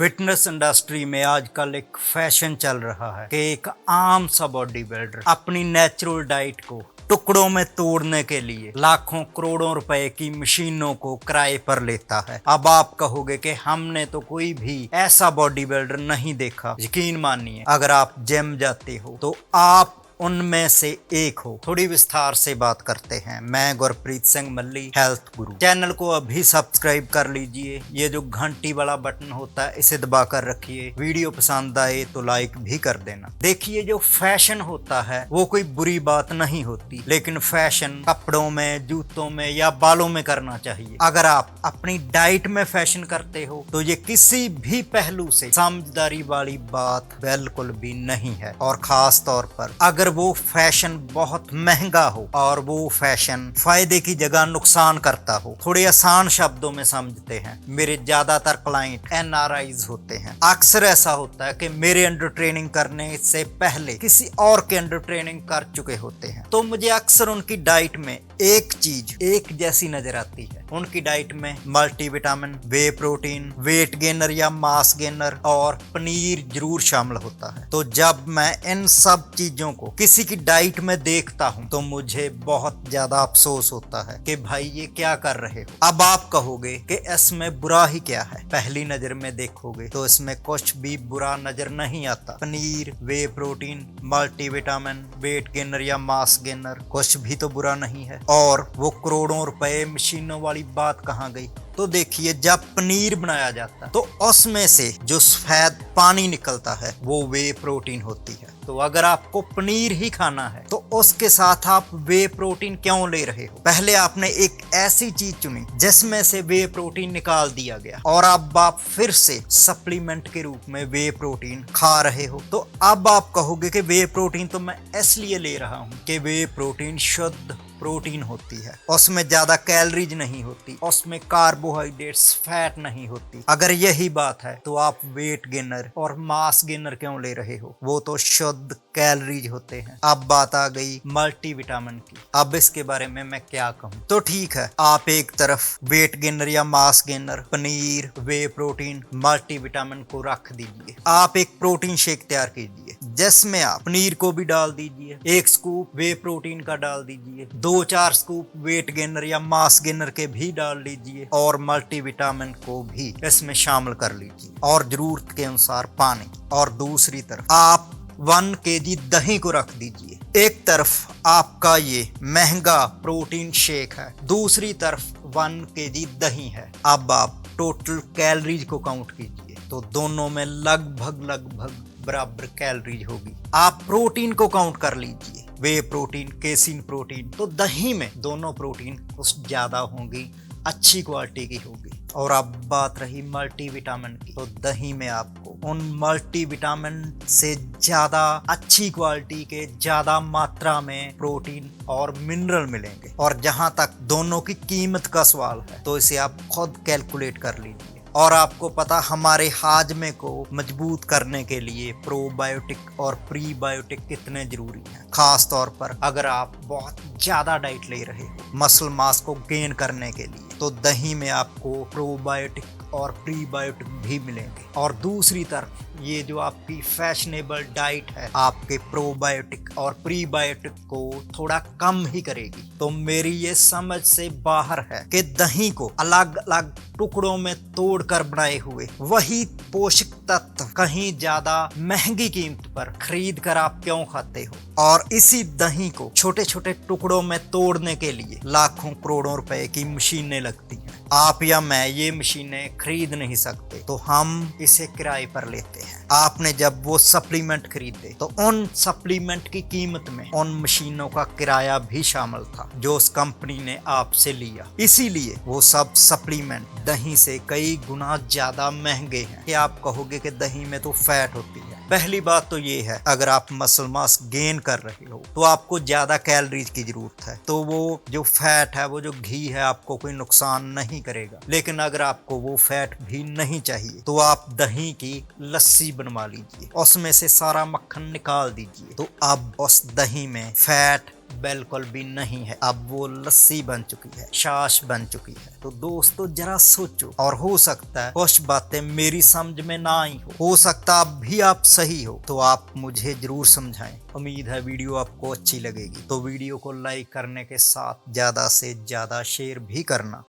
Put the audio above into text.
Fitness industry में आजकल एक फैशन चल रहा है कि एक आम सा बॉडी बिल्डर अपनी नेचुरल डाइट को टुकड़ों में तोड़ने के लिए लाखों करोड़ों रुपए की मशीनों को किराए पर लेता है। अब आप कहोगे कि हमने तो कोई भी ऐसा बॉडी बिल्डर नहीं देखा। यकीन मानिए, अगर आप जिम जाते हो तो आप उनमें से एक हो। थोड़ी विस्तार से बात करते हैं। मैं गुरप्रीत सिंह मल्ली, हेल्थ गुरु। चैनल को अभी सब्सक्राइब कर लीजिए। ये जो घंटी वाला बटन होता है इसे दबा कर रखिए। वीडियो पसंद आए तो लाइक भी कर देना। देखिए, जो फैशन होता है वो कोई बुरी बात नहीं होती, लेकिन फैशन कपड़ों में, जूतों में या बालों में करना चाहिए। अगर आप अपनी डाइट में फैशन करते हो तो ये किसी भी पहलू से समझदारी वाली बात बिल्कुल भी नहीं है। और खास तौर पर अगर वो फैशन बहुत महंगा हो और वो फैशन फायदे की जगह नुकसान करता हो। थोड़े आसान शब्दों में समझते हैं। मेरे ज्यादातर क्लाइंट एनआरआईज होते हैं। अक्सर ऐसा होता है कि मेरे अंडर ट्रेनिंग करने से पहले किसी और के अंडर ट्रेनिंग कर चुके होते हैं, तो मुझे अक्सर उनकी डाइट में एक चीज एक जैसी नजर आती है। उनकी डाइट में मल्टीविटामिन, वे प्रोटीन, वेट गेनर या मास गेनर और पनीर जरूर शामिल होता है। तो जब मैं इन सब चीजों को किसी की डाइट में देखता हूं तो मुझे बहुत ज्यादा अफसोस होता है कि भाई ये क्या कर रहे हो। अब आप कहोगे कि इसमें बुरा ही क्या है। पहली नजर में देखोगे तो इसमें कुछ भी बुरा नजर नहीं आता। पनीर, वे प्रोटीन, मल्टीविटामिन, वेट गेनर या मास गेनर, कुछ भी तो बुरा नहीं है। और वो करोड़ों रुपए मशीनों वाली बात कहाँ गई। तो देखिए, जब पनीर बनाया जाता है तो उसमें से जो सफेद पानी निकलता है वो वे प्रोटीन होती है। तो अगर आपको पनीर ही खाना है तो उसके साथ आप वे प्रोटीन क्यों ले रहे हो। पहले आपने एक ऐसी चीज चुनी जिसमें से वे प्रोटीन निकाल दिया गया और अब आप फिर से सप्लीमेंट के रूप में वे प्रोटीन खा रहे हो। तो अब आप कहोगे कि वे प्रोटीन तो मैं इसलिए ले रहा हूं कि वे प्रोटीन शुद्ध प्रोटीन होती है, उसमें ज्यादा कैलोरीज नहीं होती, उसमें कार्बोहाइड्रेट्स, फैट नहीं होती। अगर यही बात है तो आप वेट गेनर और मास गेनर क्यों ले रहे हो। वो तो शुद्ध कैलोरीज होते हैं। अब बात आ गई मल्टीविटामिन की। अब इसके बारे में मैं क्या कहूँ। तो ठीक है, आप एक तरफ वेट गेनर या मास गेनर, पनीर, वे प्रोटीन, मल्टीविटामिन को रख दीजिए। आप एक प्रोटीन शेक तैयार कीजिए जिसमें आप पनीर को भी डाल दीजिए, एक स्कूप वे प्रोटीन का डाल दीजिए, 2-4 स्कूप वेट गेनर या मास गेनर के भी डाल लीजिए और मल्टीविटामिन को भी इसमें शामिल कर लीजिए और जरूरत के अनुसार पानी। और दूसरी तरफ आप 1 kg दही को रख दीजिए। एक तरफ आपका ये महंगा प्रोटीन शेक है, दूसरी तरफ 1 kg दही है। अब आप टोटल कैलोरीज को काउंट कीजिए तो दोनों में लगभग बराबर कैलोरीज होगी। आप प्रोटीन को काउंट कर लीजिए, वे प्रोटीन, केसिन प्रोटीन, तो दही में दोनों प्रोटीन कुछ ज्यादा होंगी, अच्छी क्वालिटी की होगी। और अब बात रही मल्टीविटामिन की, तो दही में आपको उन मल्टीविटामिन से ज्यादा अच्छी क्वालिटी के ज्यादा मात्रा में प्रोटीन और मिनरल मिलेंगे। और जहां तक दोनों की कीमत का सवाल है तो इसे आप खुद कैलकुलेट कर लीजिए। और आपको पता, हमारे हाजमे को मजबूत करने के लिए प्रोबायोटिक और प्रीबायोटिक कितने जरूरी हैं। खास तौर पर अगर आप बहुत ज्यादा डाइट ले रहे हो मसल मास को गेन करने के लिए, तो दही में आपको प्रोबायोटिक और प्रीबायोटिक भी मिलेंगे। और दूसरी तरफ ये जो आपकी फैशनेबल डाइट है आपके प्रोबायोटिक और प्रीबायोटिक को थोड़ा कम ही करेगी। तो मेरी ये समझ से बाहर है कि दही को अलग अलग टुकड़ों में तोड़कर बनाए हुए वही पोषक तत्व कहीं ज्यादा महंगी कीमत पर खरीद कर आप क्यों खाते हो। और इसी दही को छोटे छोटे टुकड़ों में तोड़ने के लिए लाखों करोड़ों रुपए की मशीनें लगती हैं। आप या मैं ये मशीनें खरीद नहीं सकते, तो हम इसे किराए पर लेते हैं। आपने जब वो सप्लीमेंट खरीदे तो उन सप्लीमेंट की कीमत में उन मशीनों का किराया भी शामिल था जो उस कंपनी ने आपसे लिया। इसीलिए वो सब सप्लीमेंट दही से कई गुना ज्यादा महंगे हैं। कि आप कहोगे कि दही में तो फैट होती है। पहली बात तो ये है, अगर आप मसल मास गेन कर रहे हो तो आपको ज्यादा कैलोरीज की जरूरत है, तो वो जो फैट है, वो जो घी है, आपको कोई नुकसान नहीं करेगा। लेकिन अगर आपको वो फैट भी नहीं चाहिए तो आप दही की लस्सी बनवा लीजिए, उसमें से सारा मक्खन निकाल दीजिए। तो अब उस दही में फैट बिल्कुल भी नहीं है। अब वो लस्सी बन चुकी है, छाछ बन चुकी है। तो दोस्तों जरा सोचो, और हो सकता है कुछ बातें मेरी समझ में ना आई हो सकता अब भी आप सही हो, तो आप मुझे जरूर समझाएं। उम्मीद है वीडियो आपको अच्छी लगेगी, तो वीडियो को लाइक करने के साथ ज्यादा से ज्यादा शेयर भी करना।